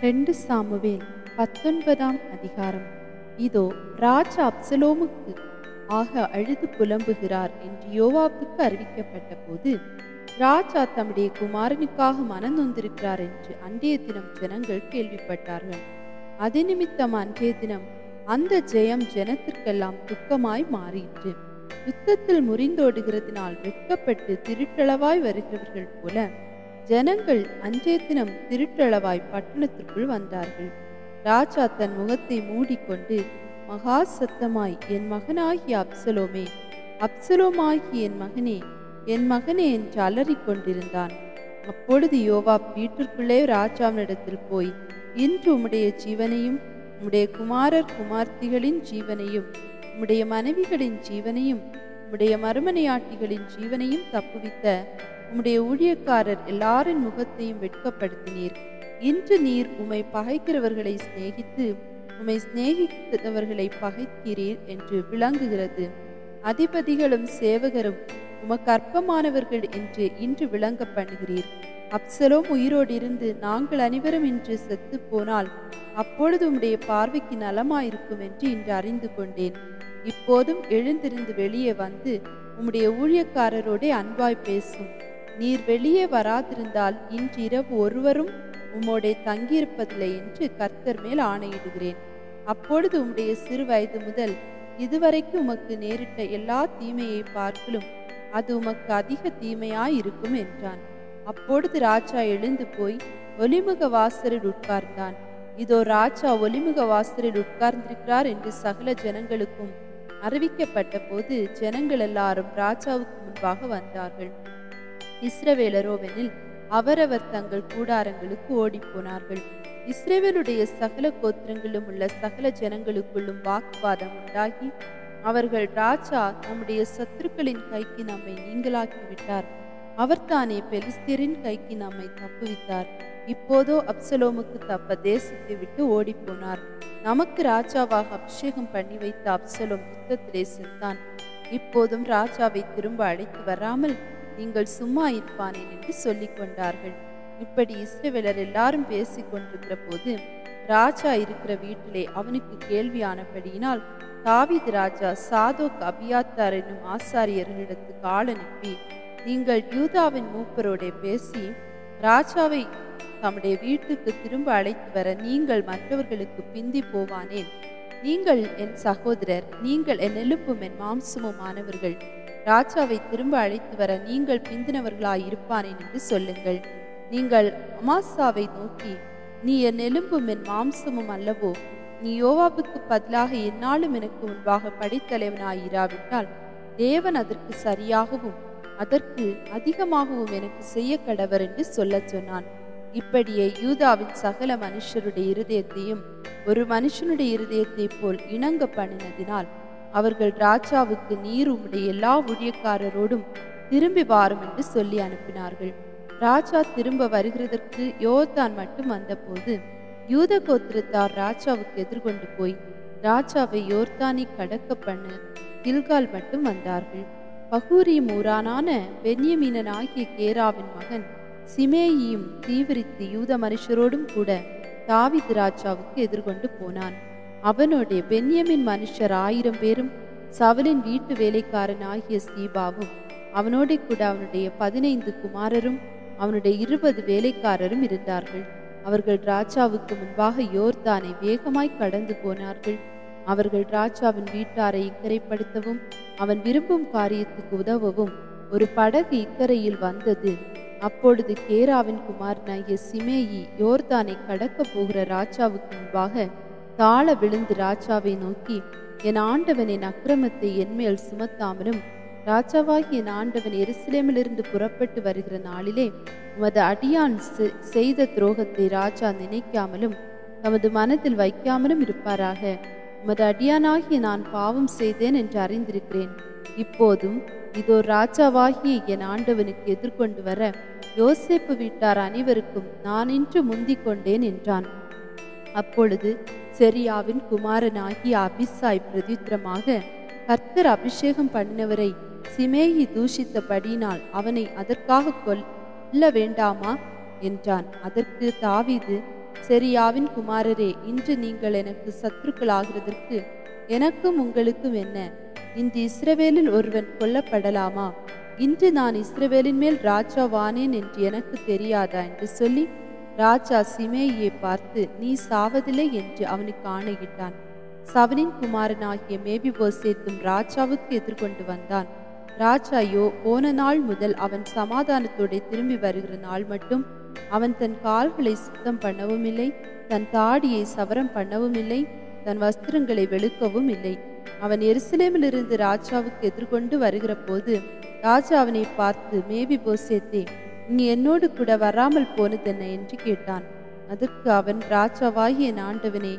2 Samuel 19ஆம் அதிகாரம். இதோ ராஜா அப்சலோமுக்கு ஆக அழுது புலம்புகிறார் என்று யோவாபுக்கு அறிவிக்கப்பட்ட போது, ராஜா தம்முடைய குமாரனுக்காக மனநொந்திருக்கிறார் என்று அன்றைய தினம் ஜனங்கள் கேள்விப்பட்டார்கள். அது நிமித்தம் அன்றைய தினம் அந்த ஜெயம் ஜனத்திற்கெல்லாம் துக்கமாய் மாறிற்று. யுத்தத்தில் முறிந்தோடுகிறதினால் வெட்கப்பட்டு திருட்டளவாய் வருகிறவர்கள் போல ஜனங்கள் அன்றைய தினம் திருட்டளவாய் பட்டணத்திற்குள் வந்தார்கள். ராஜா தன் முகத்தை மூடிக்கொண்டு மகா சத்தமாய், என் மகனாகிய அப்சலோமே, அப்சலோமாகிய என் மகனே, என் மகனே என்று அலறிக் கொண்டிருந்தான். அப்பொழுது யோவாப் வீட்டிற்குள்ளே ராஜாவினிடத்தில் போய், இன்று உம்முடைய ஜீவனையும் உம்முடைய குமாரர் குமார்த்திகளின் ஜீவனையும் உம்முடைய மனைவிகளின் ஜீவனையும் உம்முடைய மறுமனையாட்டிகளின் ஜீவனையும் தப்புவித்த உம்முடைய ஊழியக்காரர் எல்லாரின் முகத்தையும் வெட்கப்படுத்தினீர். இன்று நீர் உம்மை பகைக்கிறவர்களை சிநேகித்து உம்மை சிநேகித்தவர்களை பகைக்கிறீர் என்று விளங்குகிறது. அதிபதிகளும் சேவகரும் உமக்கு அற்பமானவர்கள் என்று இன்று விளங்க பண்ணுகிறீர். அப்சலோம் உயிரோடு இருந்து நாங்கள் அனைவரும் இன்று செத்து போனால் அப்பொழுது உம்முடைய பார்வைக்கு நலமாயிருக்கும் என்று இன்று அறிந்து கொண்டேன். இப்போதும் எழுந்திருந்து வெளியே வந்து உம்முடைய ஊழியக்காரரோடே அன்பாய் பேசும். நீர் வெளியே வராதிருந்தால் இன்று இரவு ஒருவரும் உம்மோடே தங்கியிருப்பதில்லை என்று கர்த்தர் மேல் ஆணையிடுகிறேன். அப்பொழுது உம்முடைய சிறு வயது முதல் இதுவரைக்கும் உமக்கு நேரிட்ட எல்லா தீமையை பார்க்கலும் அது உமக்கு அதிக தீமையாயிருக்கும் என்றான். அப்பொழுது ராஜா எழுந்து போய் ஒலிமுக வாசலில் உட்கார்ந்தான். இதோ ராஜா ஒலிமுக வாசலில் உட்கார்ந்திருக்கிறார் என்று சகல ஜனங்களுக்கும் அறிவிக்கப்பட்ட போது ஜனங்கள் எல்லாரும் ராஜாவுக்கு முன்பாக வந்தார்கள். இஸ்ரவேலரோவெனில் அவரவர் தங்கள் கூடாரங்களுக்கு ஓடிப்போனார்கள். இஸ்ரவேலுடைய சகல கோத்திரங்களிலும் உள்ள சகல ஜனங்களுக்குள்ளும் வாக்குவாதம் உண்டாகி, அவர்கள், ராஜா நம்முடைய சத்துருக்களின் கைக்கு நம்மை நீங்களாக்கிவிட்டார், அவர்தானே பெலிஸ்தியரின் கைக்கு நம்மை தப்புவித்தார். இப்போதோ அப்சலோமுக்கு தப்ப தேசத்தை விட்டு ஓடிப்போனார். நமக்கு ராஜாவாக அபிஷேகம் பண்ணி வைத்த அப்சலோம் யுத்தத்திலே செத்தான். இப்போதும் ராஜாவை திரும்ப அழைத்து வராமல் நீங்கள் சும்மா இருப்பானேன் என்று சொல்லிக் கொண்டார்கள். இப்படி இஸ்ரவேலர் எல்லாரும் பேசிக் கொண்டிருக்கிற போது ராஜா இருக்கிற வீட்டிலே அவனுக்கு கேள்வியானபடியினால் தாவீது ராஜா சாதோக் அபியாத்தார் என்னும் ஆசாரியர்களிடத்துக்கு ஆள் அனுப்பி, நீங்கள் யூதாவின் மூப்பரோட பேசி ராஜாவை தம்முடைய வீட்டுக்கு திரும்ப அழைத்து வர நீங்கள் மற்றவர்களுக்கு பிந்தி போவானேன்? நீங்கள் என் சகோதரர், நீங்கள் என் எலும்பும் என் மாம்சமும் ஆனவர்கள். ராஜாவை திரும்ப அழைத்து வர நீங்கள் பிந்தினவர்களாய் இருப்பானேன் என்று சொல்லுங்கள். நீங்கள் அமாசாவை நோக்கி, நீ என் எலும்பும் என் மாம்சமும் அல்லவோ? நீ யோவாபுக்கு பதிலாக எந்நாளும் எனக்கு முன்பாக படைத்தலைவனாயிராவிட்டால் தேவன் அதற்கு சரியாகவும் அதற்கு அதிகமாகவும் எனக்கு செய்ய கடவர் என்று சொல்லச் சொன்னான். இப்படியே யூதாவின் சகல மனுஷருடைய இருதயத்தையும் ஒரு மனுஷனுடைய இருதயத்தை போல் இணங்க பண்ணினதினால் அவர்கள் ராஜாவுக்கு, நீர் உம்முடைய எல்லா ஊழியக்காரரோடும் திரும்பி வாரும் என்று சொல்லி அனுப்பினார்கள். ராஜா திரும்ப வருகிறதற்கு யோர்தான் மட்டும் வந்தபோது யூத கோத்திரத்தார் ராஜாவுக்கு எதிர்கொண்டு போய் ராஜாவை யோர்தானை கடக்க பண்ண கில்கால் மட்டும் வந்தார்கள். பகூரியும் ஊரானான பென்யமீனனாகிய கேராவின் மகன் சிமேயியும் தீவிரித்து யூத மனுஷரோடும் கூட தாவீது ராஜாவுக்கு எதிர்கொண்டு போனான். அவனோட பென்யமின் மனுஷர் 1000 பேரும் சவுலின் வீட்டு வேலைக்காரன் ஆகிய சீபாவும் அவனோட கூட அவனுடைய 15 குமாரரும் அவனுடைய 20 வேலைக்காரரும் இருந்தார்கள். அவர்கள் ராஜாவுக்கு முன்பாக யோர்தானை வேகமாய் கடந்து போனார்கள். அவர்கள் ராஜாவின் வீட்டாரை இக்கரைப்படுத்தவும் அவன் விரும்பும் காரியத்துக்கு உதவவும் ஒரு படகு இக்கரையில் வந்தது. அப்பொழுது கேராவின் குமாரனாகிய சிமேயி யோர்தானை கடக்க போகிற ராஜாவுக்கு முன்பாக தாழ விழுந்து ராஜாவை நோக்கி, என் ஆண்டவன் என் அக்கிரமத்தை என்மேல் சுமத்தாமலும் ராஜாவாகி என் ஆண்டவன் எருசலேமிலிருந்து புறப்பட்டு வருகிற நாளிலே உமது அடியான் செய்த துரோகத்தை ராஜா நினைக்காமலும் தமது மனதில் வைக்காமலும் இருப்பாராக. உமது அடியானாகிய நான் பாவம் செய்தேன் என்று அறிந்திருக்கிறேன். இப்போதும் இதோ ராஜாவாகிய என் ஆண்டவனுக்கு எதிர்கொண்டு வர யோசேப்பு வீட்டார் அனைவருக்கும் நான் இன்று முந்திக் கொண்டேன் என்றான். அப்பொழுது செரியாவின் குமாரனாகிய அபிசாய் பிரதித்திரமாக, கர்த்தர் அபிஷேகம் பண்ணினவரை சிமேயி தூஷித்தபடியினால் அவனை அதற்காக கொல்ல வேண்டாமா என்றான். அதற்கு தாவீது, செரியாவின் குமாரரே, இன்று நீங்கள் எனக்கு சத்துருக்களாகிறதற்கு எனக்கும் உங்களுக்கும் என்ன? இன்று இஸ்ரவேலில் ஒருவன் கொல்லப்படலாமா? இன்று நான் இஸ்ரவேலின் மேல் ராஜாவானேன் என்று எனக்கு தெரியாதா என்று சொல்லி ராஜா சிமேயியை பார்த்து, நீ சாவதில்லை என்று அவனுக்கு ஆணையிட்டான். சவுலின் குமாரனாகிய மேவிபோசேத்தும் ராஜாவுக்கு எதிர்கொண்டு வந்தான். ராஜாயோ போன நாள் முதல் அவன் சமாதானத்தோடு திரும்பி வருகிற நாள் மட்டும் அவன் தன் கால்களை சுத்தம் பண்ணவும் இல்லை, தன் தாடியை சவரம் பண்ணவும் இல்லை, தன் வஸ்திரங்களை வெளுக்கவும் இல்லை. அவன் எருசலேமிலிருந்து ராஜாவுக்கு எதிர்கொண்டு வருகிற போது ராஜா அவனை பார்த்து, மேவிபோசேத்தே, நீ என்னோடு கூட வராமல் போனதென்ன என்று கேட்டான். அதற்கு அவன், ராஜாவாகிய என் ஆண்டவனே,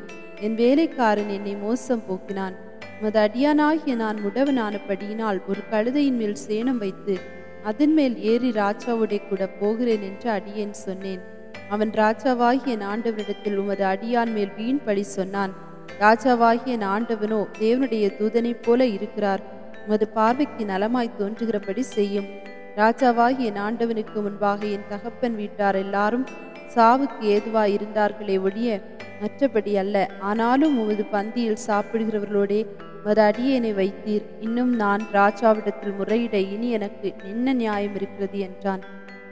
என் வேலைக்காரன் என்னை மோசம் போக்கினான். உமது அடியானாகிய நான் முடவனானபடியினால் ஒரு கழுதையின் மேல் சேணம் வைத்து அதன் மேல் ஏறி ராஜாவுடைய கூட போகிறேன் என்று அடியேன் சொன்னேன். அவன் ராஜாவாகிய என் ஆண்டவனிடத்தில் உமது அடியான் மேல் வீண் பழி சொன்னான். ராஜாவாகிய என் ஆண்டவனோ தேவனுடைய தூதனைப் போல இருக்கிறார், உமது பார்வைக்கு நலமாய் தோன்றுகிறபடி செய்யும். ராஜாவாகிய என் ஆண்டவனுக்கு முன்பாக என் தகப்பன் வீட்டார் எல்லாரும் சாவுக்கு ஏதுவாய் இருந்தார்களே ஒழிய மற்றபடி அல்ல. ஆனாலும் உமது பந்தியில் சாப்பிடுகிறவர்களோடே உமது அடியேனை வைத்தீர். இன்னும் நான் ராஜாவிடத்தில் முறையிட இனி எனக்கு என்ன நியாயம் இருக்கிறது என்றான்.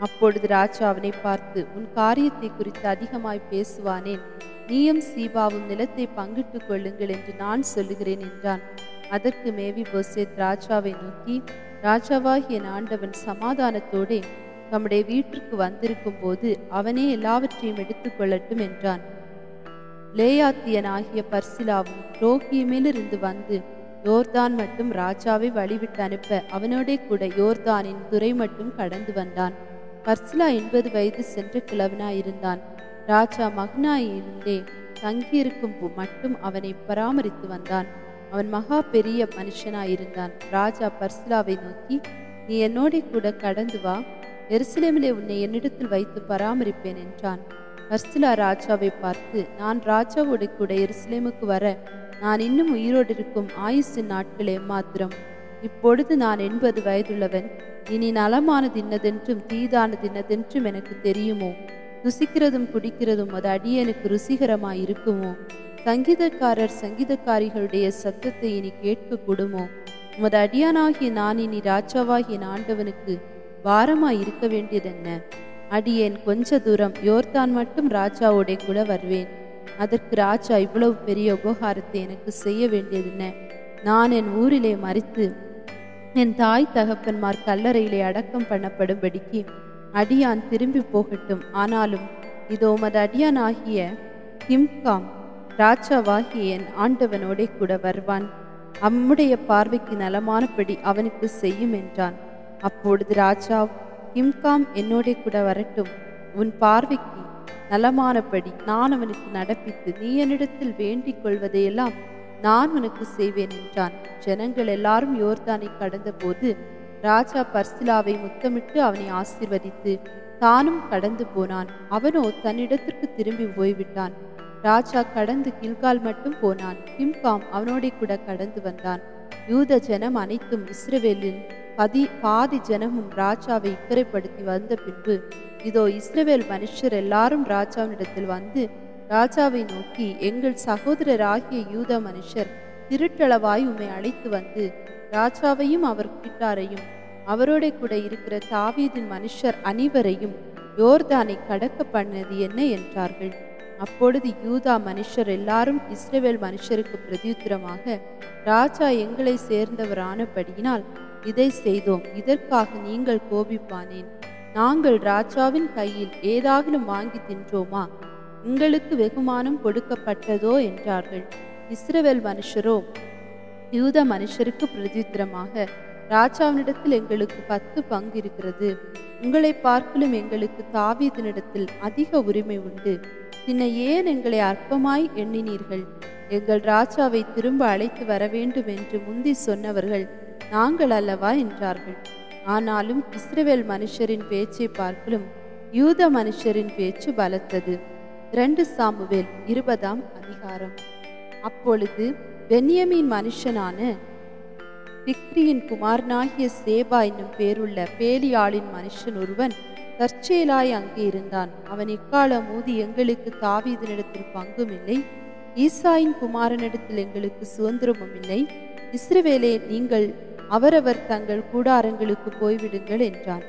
அப்பொழுது ராஜா அவனை பார்த்து, உன் காரியத்தை குறித்து அதிகமாய் பேசுவானேன்? நீயும் சீபாவும் நிலத்தை பங்கிட்டுக் கொள்ளுங்கள் என்று நான் சொல்லுகிறேன் என்றான். அதற்கு மேவிபோசேத் ராஜாவை நோக்கி, ராஜாவாகிய என் ஆண்டவன் சமாதானத்தோடே தம்முடைய வீட்டிற்கு வந்திருக்கும் போது அவனே எல்லாவற்றையும் எடுத்துக்கொள்ளட்டும் என்றான். லேயாத்தியனாகிய பர்சிலாவும் ரோகியமிலிருந்து வந்து யோர்தான் மட்டும் ராஜாவை வழிவிட்டு அனுப்ப அவனோடே கூட யோர்தானின் துறை மட்டும் கடந்து வந்தான். பர்சிலா 80 வயது சென்ற கிழவனாயிருந்தான். ராஜா மகனாயிருந்தே தங்கியிருக்கும் மட்டும் அவனை பராமரித்து வந்தான். அவன் மகா பெரிய மனுஷனாயிருந்தான். ராஜா பர்சிலாவை நோக்கி, நீ என்னோடே கூட கடந்து வா, எருசலேமிலே உன்னை என்னிடத்தில் வைத்து பராமரிப்பேன் என்றான். பர்சிலா ராஜாவை பார்த்து, நான் ராஜாவோடு கூட எருசலேமுக்கு வர நான் இன்னும் உயிரோடு இருக்கும் ஆயுசின் நாட்களே மாத்திரம். இப்பொழுது நான் 80 வயதுள்ளவன். இனி நலமானது இன்னதென்றும் தீதானது இன்னதென்றும் எனக்கு தெரியுமோ? ருசிக்கிறதும் குடிக்கிறதும் அது அடியேனுக்கு ருசிகரமாய் இருக்குமோ? சங்கீதக்காரர் சங்கீதக்காரிகளுடைய சத்தத்தை இனி கேட்க கூடுமோ? உமது அடியானாகிய நான் இனி ராஜாவாகிய ஆண்டவனுக்கு பாரமாய் இருக்க வேண்டியதென்ன? அடியேன் கொஞ்ச தூரம் யோர்தான் மட்டும் ராஜாவோட கூட வருவேன். அதற்கு ராஜா, இவ்வளவு பெரிய உபகாரத்தை எனக்கு செய்ய வேண்டியதென்ன? நான் என் ஊரிலே மரித்து என் தாய் தகப்பன்மார் கல்லறையிலே அடக்கம் பண்ணப்படும்படிக்கு அடியான் திரும்பி போகட்டும். ஆனாலும் இதோ உமது அடியானாகிய கிம்காம் ராஜாவாகிய என் ஆண்டவனோடே கூட வருவான். அம்முடைய பார்வைக்கு நலமானபடி அவனுக்கு செய்யும் என்றான். அப்பொழுது ராஜா, கிம்காம் என்னோடே கூட வரட்டும், உன் பார்வைக்கு நலமானபடி நான் அவனுக்கு நடப்பித்து நீ என்னிடத்தில் வேண்டிக் கொள்வதையெல்லாம் நான் உனக்கு செய்வேன் என்றான். ஜனங்கள் எல்லாரும் யோர்தானை கடந்த போது ராஜா பர்சிலாவை முத்தமிட்டு அவனை ஆசீர்வதித்து தானும் கடந்து போனான். அவனோ தன்னிடத்திற்கு திரும்பி போய்விட்டான். ராஜா கடந்து கில்கால் மட்டும் போனான். கிம்காம் அவனோட கூட கடந்து வந்தான். யூத ஜனம் அனைத்தும் இஸ்ரவேலின் பாதி ஜனமும் ராஜாவை இக்கரைப்படுத்தி வந்த பின்பு இதோ இஸ்ரவேல் மனுஷர் எல்லாரும் ராஜாவினிடத்தில் வந்து ராஜாவை நோக்கி, எங்கள் சகோதரராகிய யூத மனுஷர் திருட்டளவாய் உம்மை அழைத்து வந்து ராஜாவையும் அவர் வீட்டாரையும் அவரோட கூட இருக்கிற தாவீதின் மனுஷர் அனைவரையும் யோர்தானை கடக்க பண்ணது என்ன என்றார்கள். அப்பொழுது யூதா மனுஷர் எல்லாரும் இஸ்ரவேல் மனுஷருக்கு பிரதியுத்தரமாக, ராஜா எங்களை சேர்ந்தவரானபடியினால் இதை செய்தோம். இதற்காக நீங்கள் கோபிப்பானேன்? நாங்கள் ராஜாவின் கையில் ஏதாகிலும் வாங்கி தின்றோமா? உங்களுக்கு வெகுமானம் கொடுக்கப்பட்டதோ என்றார்கள். இஸ்ரவேல் மனுஷரோ யூத மனுஷருக்கு பிரதியுத்தரமாக, ராஜாவினிடத்தில் எங்களுக்கு 10 பங்கு இருக்கிறது. உங்களை பார்க்கலும் எங்களுக்கு தாவீதினிடத்தில் அதிக உரிமை உண்டு. பின்ன ஏன் எங்களை அற்பமாய் எண்ணினீர்கள்? எங்கள் ராஜாவை திரும்ப அழைத்து வர வேண்டும் என்று முந்தி சொன்னவர்கள் நாங்கள் அல்லவா என்றார்கள். ஆனாலும் இஸ்ரவேல் மனுஷரின் பேச்சை பார்க்கலும் யூத மனுஷரின் பேச்சு பலத்தது. 2 சாமுவேல் 20ஆம் அதிகாரம். அப்பொழுது பென்யமீன் மனுஷனான பிக்ரியின் குமாரனாகிய சேபா என்னும் பேருள்ள பேலியாளின் மனுஷன் ஒருவன் தற்செயலாய் அங்கே இருந்தான். அவன் எக்காலம் ஊதி, எங்களுக்கு தாவீதினிடத்தில் பங்கும் இல்லை, ஈசாயின் குமாரனிடத்தில் எங்களுக்கு சுதந்திரமும் இல்லை, இஸ்ரவேலே, நீங்கள் அவரவர் தங்கள் கூடாரங்களுக்கு போய்விடுங்கள் என்றான்.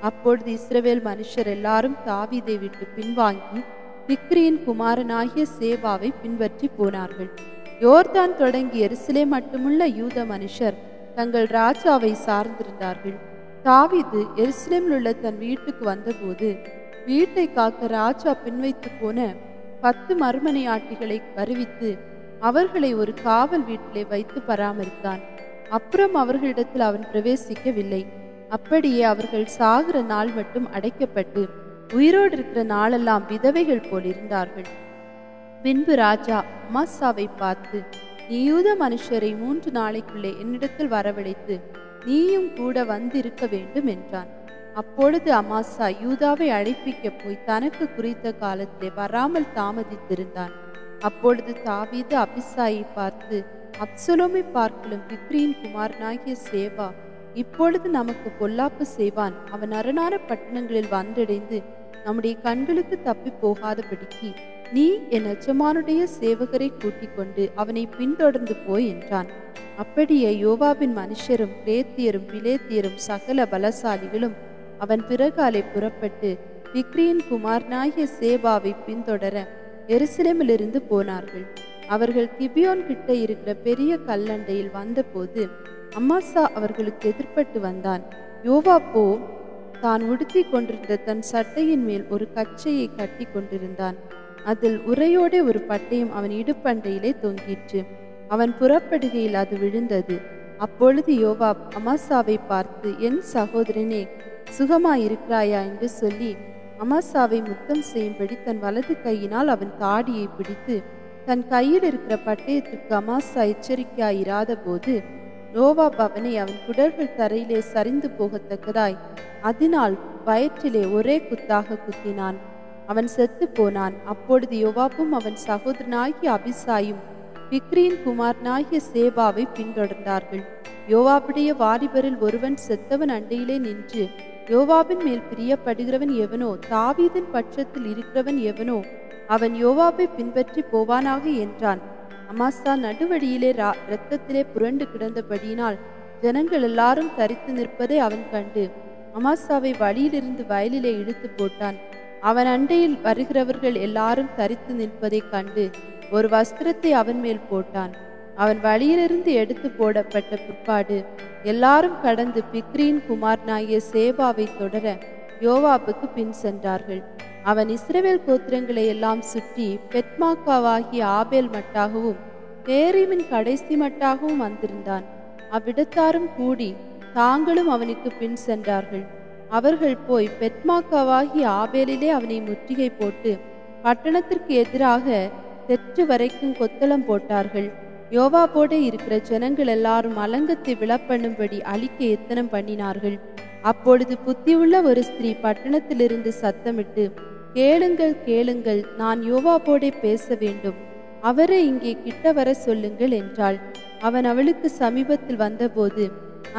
அப்பொழுது இஸ்ரவேல் மனுஷர் எல்லாரும் தாவீதை விட்டு பின்வாங்கி பிக்ரியின் குமாரனாகிய சேபாவை பின்பற்றி போனார்கள். யோர்தான் தொடங்கி எருசலேம் மட்டுமுள்ள யூத மனுஷர் தங்கள் ராஜாவை சார்ந்திருந்தார்கள். தாவீது எருசலேமில் உள்ள தன் வீட்டுக்கு வந்தபோது வீட்டை காக்க ராஜா பின்வைத்து போன 10 மறுமனையாட்டிகளை வருவித்து அவர்களை ஒரு காவல் வீட்டிலே வைத்து பராமரித்தான். அப்புறம் அவர்களிடத்தில் அவன் பிரவேசிக்கவில்லை. அப்படியே அவர்கள் சாகிற நாள் மட்டும் அடைக்கப்பட்டு உயிரோடு இருக்கிற நாளெல்லாம் விதவைகள் போல் இருந்தார்கள். பின்பு ராஜா அமாசாவை பார்த்து, நீ யூத மனுஷரை 3 நாளைக்குள்ளே என்னிடத்தில் வரவழைத்து நீயும் கூட வந்திருக்க வேண்டும் என்றான். அப்பொழுது அமாசா யூதாவை அழைப்பிக்க போய் தனக்கு குறித்த காலத்திலே வராமல் தாமதித்திருந்தான். அப்பொழுது தாவீது அபிசாயை பார்த்து, அப்சலோமை பார்க்கலும் பிக்ரியின் குமாரனாகிய சேபா இப்பொழுது நமக்கு பொல்லாப்பு செய்வான். அவன் அரணான பட்டணங்களில் வந்தடைந்து நம்முடைய கண்களுக்கு தப்பி போகாதபடிக்கு நீ என் எஜமானுடைய சேவகரை கூட்டிக் கொண்டு அவனை பின்தொடர்ந்து போய் என்றான். அப்படியே யோவாபின் மனுஷரும் கிரேத்தியரும் பிலேத்தியரும் சகல பலசாலிகளும் அவன் பிறகாலை புறப்பட்டு பிக்ரியின் குமாரனாகிய சேபாவை பின்தொடர எருசலேமிலிருந்து போனார்கள். அவர்கள் கிபியோன் கிட்ட இருக்கிற பெரிய கல்லண்டையில் வந்தபோது அமாசா அவர்களுக்கு எதிர்பட்டு வந்தான். யோவாப்போ தான் உடுத்தி கொண்டிருந்த தன் சட்டையின் மேல் ஒரு கச்சையை கட்டி கொண்டிருந்தான். அதில் உரையோடே ஒரு பட்டயம் அவன் இடுப்பண்டையிலே தொங்கிற்று. அவன் புறப்படுகையில் அது விழுந்தது. அப்பொழுது யோவாப் அமாசாவை பார்த்து, என் சகோதரனே, சுகமாயிருக்கிறாயா என்று சொல்லி அமாசாவை முத்தம் செய்யும்படி தன் வலது கையினால் அவன் தாடியை பிடித்து தன் கையில் இருக்கிற பட்டயத்துக்கு அமாசா எச்சரிக்கையாயிராத போது யோவாப் அவனை அவன் குடல்கள் தரையிலே சரிந்து போகத்தக்கதாய் அதனால் வயிற்றிலே ஒரே குத்தாக குத்தினான். அவன் செத்து போனான். அப்பொழுது யோவாப்பும் அவன் சகோதரனாகிய அபிசாயும் பிக்ரியின் குமாரனாகிய சேபாவை பின்தொடர்ந்தார்கள். யோவாபுடைய வாலிபரில் ஒருவன் செத்தவன் அண்டையிலே நின்று, யோவாபின் மேல் பிரியப்படுகிறவன் எவனோ, தாவீதின் பட்சத்தில் இருக்கிறவன் எவனோ, அவன் யோவாபை பின்பற்றி போவானாக என்றான். அமாசா நடுவழியிலே இரத்தத்திலே புரண்டு கிடந்தபடியினால் ஜனங்கள் எல்லாரும் தரித்து நிற்பதை அவன் கண்டு அமாசாவை வழியிலிருந்து வயலிலே இழுத்து போட்டான். அவன் அண்டையில் வருகிறவர்கள் எல்லாரும் தரித்து நிற்பதை கண்டு ஒரு வஸ்திரத்தை அவன் மேல் போட்டான். அவன் வழியிலிருந்து எடுத்து போடப்பட்ட பிற்பாடு எல்லாரும் கடந்து பிக்ரியின் குமாரனாகிய சேபாவை தொடர யோவாபுக்கு பின் சென்றார்கள். அவன் இஸ்ரவேல் கோத்திரங்களை எல்லாம் சுற்றி பெத்மாக்காவாகிய ஆபேல் மட்டாகவும் பேரீமின் கடைசி மட்டாகவும் வந்திருந்தான். அவ்விடத்தாரும் கூடி தாங்களும் அவனுக்கு பின் சென்றார்கள். அவர்கள் போய் பெத்மாக்காவாகிய ஆபேலிலே அவனை முற்றுகை போட்டு பட்டணத்திற்கு எதிராக தெற்று வரைக்கும் கொத்தளம் போட்டார்கள். யோவாபோடு இருக்கிற ஜனங்கள் எல்லாரும் அலங்கத்தை விழப்பண்ணும்படி அழிக்க எத்தனம் பண்ணினார்கள். அப்பொழுது புத்தியுள்ள ஒரு ஸ்திரீ பட்டணத்திலிருந்து சத்தமிட்டு, கேளுங்கள் கேளுங்கள், நான் யோவாபோடே பேச வேண்டும், அவரை இங்கே கிட்ட வர சொல்லுங்கள் என்றாள். அவன் அவளுக்கு சமீபத்தில் வந்தபோது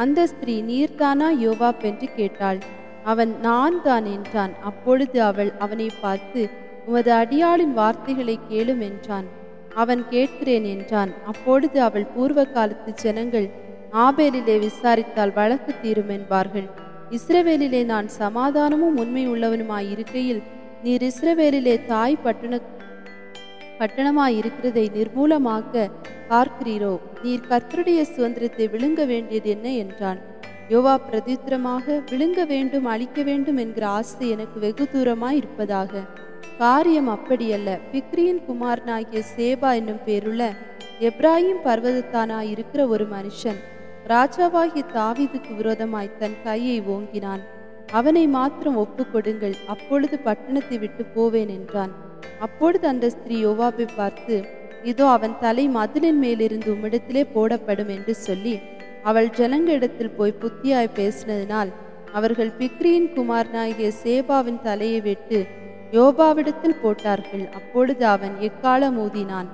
அந்த ஸ்திரீ, நீர்தானா யோவாப் என்று கேட்டாள். அவன் நான் தான் என்றான். அப்பொழுது அவள் அவனை பார்த்து, உமது அடியாளின் வார்த்தைகளை கேளும் என்றான். அவன் கேட்கிறேன் என்றான். அப்பொழுது அவள், பூர்வ காலத்து ஜனங்கள் ஆபேலிலே விசாரித்தால் வழக்கு தீரும் என்பார்கள். இஸ்ரவேலிலே நான் சமாதானமும் உண்மை உள்ளவனுமாயிருக்கையில் நீர் இஸ்ரவேலிலே தாய் பட்டணமாயிருக்கிறதை நிர்மூலமாக்க பார்க்கிறீரோ? நீர் கர்த்தருடைய சுதந்திரத்தை விழுங்க வேண்டியது என்ன என்றான். யோவாப் பிரதித்திரமாக, விழுங்க வேண்டும், அழிக்க வேண்டும் என்கிற ஆசை எனக்கு வெகு தூரமாய் இருப்பதாக. காரியம் அப்படியல்ல. பிக்ரியின் குமாரனாகிய சேபா என்னும் பேருள்ள எப்ராஹிம் பர்வதத்தானாய் இருக்கிற ஒரு மனுஷன் ராஜாவாகிய தாவீதுக்கு விரோதமாய் தன் கையை ஓங்கினான். அவனை மாத்திரம் ஒப்பு கொடுங்கள், அப்பொழுது பட்டணத்தை விட்டு போவேன் என்றான். அப்பொழுது அந்த ஸ்திரீ யோவாபை பார்த்து, இதோ அவன் தலை மதிலின் மேலிருந்து உம்மிடத்திலே போடப்படும் என்று சொல்லி அவள் ஜனங்களிடத்தில் போய் புத்தியாய் பேசினதினால் அவர்கள் பிக்ரியின் குமாரனாகிய சேபாவின் தலையை வெட்டு யோவாவிடத்தில் போட்டார்கள். அப்பொழுது அவன் எக்காலம் ஊதினான்.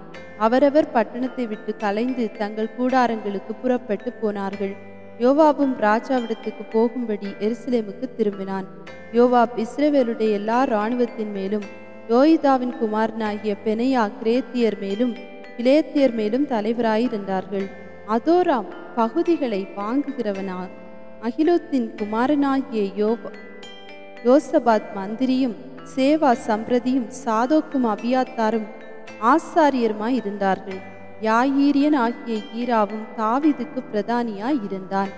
அவரவர் பட்டணத்தை விட்டு கலைந்து தங்கள் கூடாரங்களுக்கு புறப்பட்டு போனார்கள். யோவாபும் ராஜாவிடத்துக்கு போகும்படி எருசலேமுக்கு திரும்பினான். யோவாப் இஸ்ரவேலுடைய எல்லா இராணுவத்தின் மேலும் யோய்தாவின் குமாரனாகிய பெனையா கிரேத்தியர் மேலும் பிலேத்தியர் மேலும் தலைவராயிருந்தார்கள். அதோராம் பகுதிகளை வாங்குகிறவனா அகிலோத்தின் குமாரனாகிய யோசபாத் மந்திரியும் சேவா சம்பிரதியும் சாதோக்கும் அபியாத்தாரும் ஆசாரியருமாய் இருந்தார்கள். யாயீரியன் ஆகிய ஈராவும் தாவீதுக்கு பிரதானியாய் இருந்தான்.